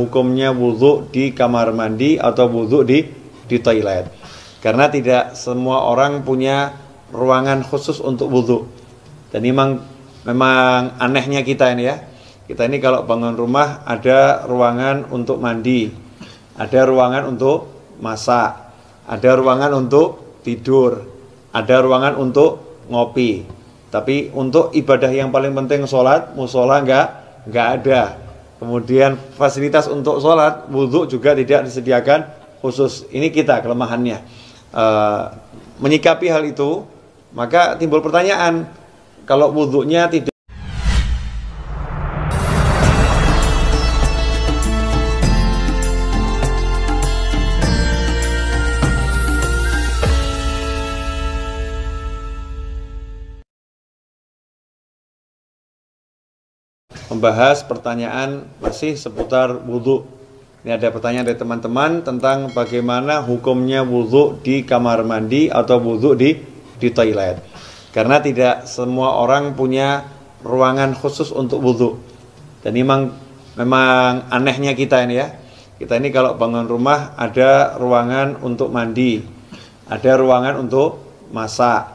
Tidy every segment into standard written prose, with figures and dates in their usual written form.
hukumnya wudhu di kamar mandi atau wudhu di toilet. Karena tidak semua orang punya ruangan khusus untuk wudhu. Dan memang anehnya kita ini ya. Kita ini kalau bangun rumah ada ruangan untuk mandi, ada ruangan untuk masak, ada ruangan untuk tidur, ada ruangan untuk ngopi. Tapi untuk ibadah yang paling penting sholat, musola nggak ada. Kemudian fasilitas untuk sholat, wudhu juga tidak disediakan khusus. Ini kita kelemahannya. Menyikapi hal itu, maka timbul pertanyaan, kalau wudhunya tidak membahas pertanyaan masih seputar wudhu. Ini ada pertanyaan dari teman-teman tentang bagaimana hukumnya wudhu di kamar mandi atau wudhu di toilet. Karena tidak semua orang punya ruangan khusus untuk wudhu. Dan memang anehnya kita ini ya. Kita ini kalau bangun rumah ada ruangan untuk mandi, ada ruangan untuk masak,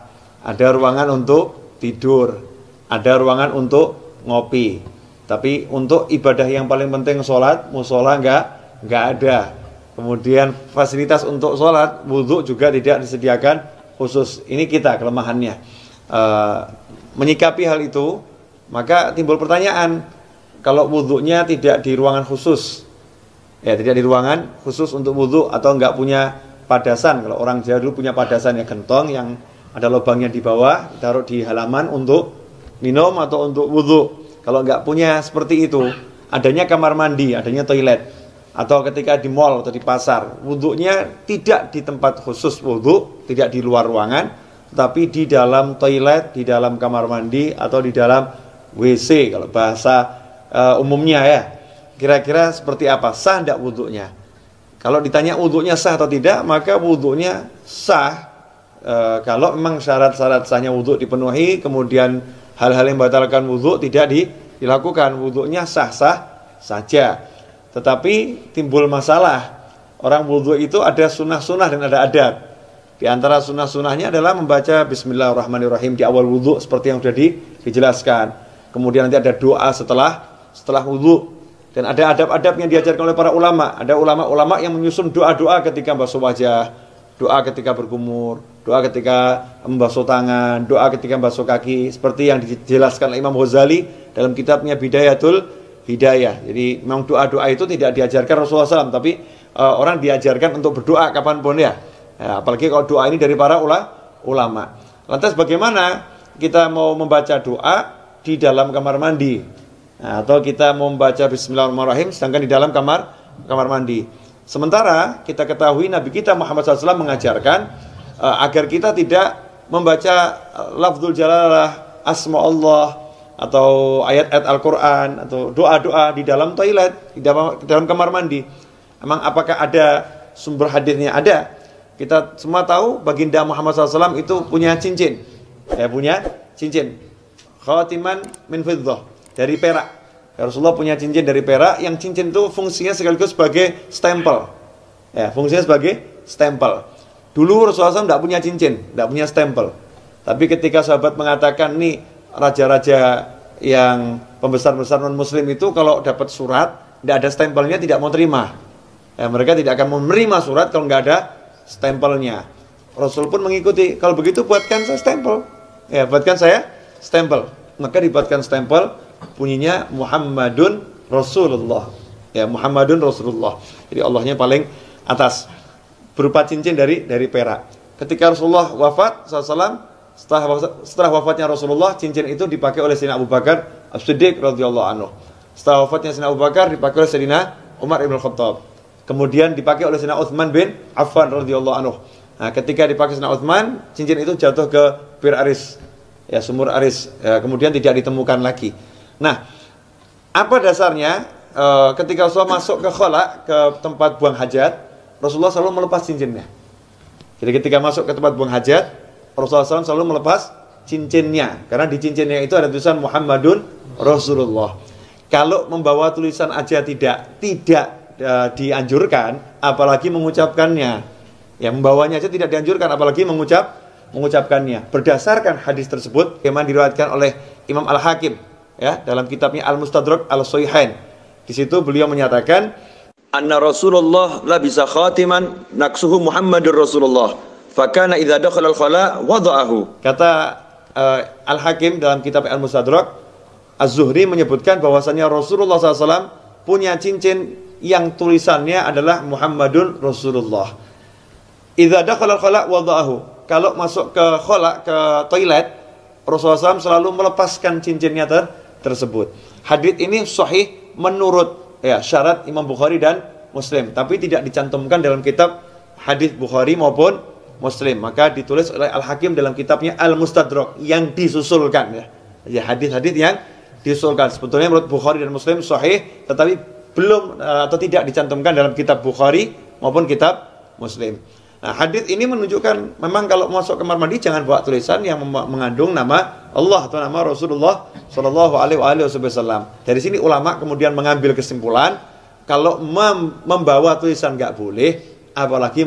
ada ruangan untuk tidur, ada ruangan untuk ngopi. Tapi untuk ibadah yang paling penting sholat, musola nggak ada. Kemudian fasilitas untuk sholat, wudhu juga tidak disediakan khusus. Ini kita kelemahannya. Menyikapi hal itu, maka timbul pertanyaan, kalau wudhunya tidak di ruangan khusus, ya tidak di ruangan khusus untuk wudhu atau nggak punya padasan. Kalau orang Jawa dulu punya padasan ya, gentong yang ada lubangnya di bawah, taruh di halaman untuk minum atau untuk wudhu. Kalau nggak punya seperti itu, adanya kamar mandi, adanya toilet, atau ketika di mall atau di pasar, wudhunya tidak di tempat khusus wudhu, tidak di luar ruangan, tapi di dalam toilet, di dalam kamar mandi, atau di dalam WC kalau bahasa umumnya ya. Kira-kira seperti apa? Sah tidak wudhunya? Kalau ditanya wudhunya sah atau tidak, maka wudhunya sah kalau memang syarat-syarat sahnya wudhu dipenuhi, kemudian hal-hal yang membatalkan wudhu tidak dilakukan, wudhunya sah-sah saja. Tetapi timbul masalah, orang wudhu itu ada sunnah-sunnah dan ada adab. Di antara sunnah-sunnahnya adalah membaca Bismillahirrahmanirrahim di awal wudhu seperti yang sudah dijelaskan. Kemudian nanti ada doa setelah wudhu. Dan ada adab-adab yang diajarkan oleh para ulama. Ada ulama-ulama yang menyusun doa-doa ketika basuh wajah, doa ketika berkumur, doa ketika membasuh tangan, doa ketika membasuh kaki, seperti yang dijelaskan Imam Ghazali dalam kitabnya Bidayatul Hidayah. Jadi memang doa-doa itu tidak diajarkan Rasulullah SAW, tapi orang diajarkan untuk berdoa kapanpun ya. Apalagi kalau doa ini dari para ulama. Lantas bagaimana kita mau membaca doa di dalam kamar mandi? Atau kita mau membaca Bismillahirrahmanirrahim sedangkan di dalam kamar mandi? Sementara kita ketahui Nabi kita Muhammad SAW mengajarkan agar kita tidak membaca lafzul jalalah, asma Allah, atau ayat-ayat Al-Quran, atau doa-doa di dalam toilet, di dalam kamar mandi. Emang apakah ada sumber hadisnya? Ada. Kita semua tahu baginda Muhammad SAW itu punya cincin. Punya cincin. Khatiman min fiddah, dari perak. Rasulullah punya cincin dari perak, yang cincin itu fungsinya sekaligus sebagai stempel. Fungsinya sebagai stempel. Dulu Rasulullah SAW tidak punya cincin, tidak punya stempel. Tapi ketika sahabat mengatakan, nih raja-raja yang pembesar-besar non-muslim itu kalau dapat surat, tidak ada stempelnya tidak mau terima. Mereka tidak akan menerima surat kalau nggak ada stempelnya. Rasul pun mengikuti, kalau begitu buatkan saya stempel. Buatkan saya stempel. Maka dibuatkan stempel, bunyinya Muhammadun Rasulullah. Muhammadun Rasulullah. Jadi Allahnya paling atas. Berupa cincin dari perak. Ketika Rasulullah wafat SAW, setelah wafatnya Rasulullah, cincin itu dipakai oleh Sayyidina Abu Bakar As-Siddiq radhiyallahu anhu. Setelah wafatnya Sayyidina Abu Bakar, dipakai oleh Sayyidina Umar ibn Khattab. Kemudian dipakai oleh Sayyidina Utsman bin Affan radhiyallahu anhu. Nah, ketika dipakai Sayyidina Utsman, cincin itu jatuh ke Bir Aris, sumur Aris. Kemudian tidak ditemukan lagi. Nah, apa dasarnya? Ketika Rasulullah masuk ke khala, ke tempat buang hajat, Rasulullah selalu melepas cincinnya. Jadi ketika masuk ke tempat buang hajat, Rasulullah SAW selalu melepas cincinnya. Karena di cincinnya itu ada tulisan Muhammadun Rasulullah. Kalau membawa tulisan aja tidak dianjurkan, apalagi mengucapkannya. Ya, membawanya aja tidak dianjurkan, apalagi mengucapkannya. Berdasarkan hadis tersebut, yang diriwayatkan oleh Imam Al-Hakim, ya, dalam kitabnya Al-Mustadrak Al-Sahihain. Di situ beliau menyatakan, anna Rasulullah labisa khatiman naksuhu Muhammadur Rasulullah. Fakana idza dakhala al-khala wada'ahu. Kata Al-Hakim dalam kitab Al-Mustadrak, Az-Zuhri menyebutkan bahwasanya Rasulullah SAW punya cincin yang tulisannya adalah Muhammadun Rasulullah. Idza dakhala al-khala wada'ahu. Kalau masuk ke khala, ke toilet, Rasulullah SAW selalu melepaskan cincinnya tersebut. Hadits ini sahih menurut syarat Imam Bukhari dan Muslim, tapi tidak dicantumkan dalam kitab hadis Bukhari maupun Muslim. Maka ditulis oleh Al-Hakim dalam kitabnya Al-Mustadrak yang disusulkan, ya hadis-hadis yang disusulkan. Sebetulnya menurut Bukhari dan Muslim sahih, tetapi belum atau tidak dicantumkan dalam kitab Bukhari maupun kitab Muslim. Nah, hadis ini menunjukkan memang kalau masuk kamar mandi jangan bawa tulisan yang mengandung nama Allah atau nama Rasulullah Shallallahu Alaihi Wasallam. Dari sini ulama kemudian mengambil kesimpulan kalau membawa tulisan nggak boleh, apalagi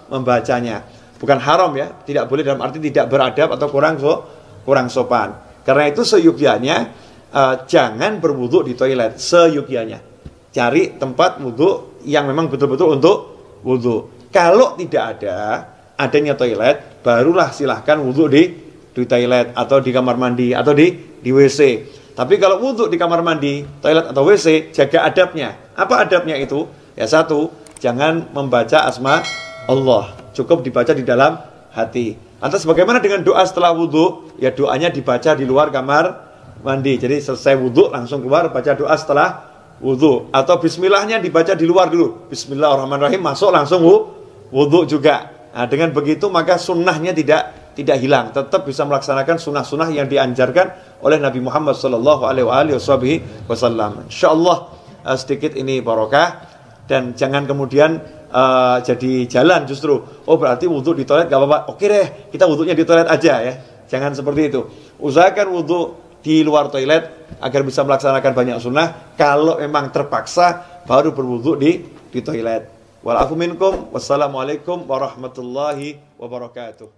membacanya. Bukan haram, ya, tidak boleh dalam arti tidak beradab atau kurang sopan. Karena itu seyukyanya jangan berwudu di toilet, seyukyanya. Cari tempat wudu yang memang betul-betul untuk wudu. Kalau tidak adanya toilet, barulah silahkan wudhu di toilet atau di kamar mandi atau di WC. Tapi kalau wudhu di kamar mandi, toilet atau WC, jaga adabnya. Apa adabnya itu? Ya, satu, jangan membaca asma Allah. Cukup dibaca di dalam hati. Lantas bagaimana dengan doa setelah wudhu? Ya, doanya dibaca di luar kamar mandi. Jadi selesai wudhu langsung keluar baca doa setelah wudhu. Atau bismillahnya dibaca di luar dulu. Bismillahirrahmanirrahim, masuk langsung wudhu juga. Nah, dengan begitu maka sunnahnya tidak hilang, tetap bisa melaksanakan sunnah-sunnah yang dianjarkan oleh Nabi Muhammad Sallallahu Alaihi Wasallam. Insyaallah sedikit ini barokah, dan jangan kemudian jadi jalan justru. Oh, berarti wudhu di toilet gak apa-apa. Oke deh, kita wudhunya di toilet aja, ya. Jangan seperti itu. Usahakan wudhu di luar toilet agar bisa melaksanakan banyak sunnah. Kalau memang terpaksa baru berwudhu di toilet. Walafu minkum, wassalamualaikum warahmatullahi wabarakatuh.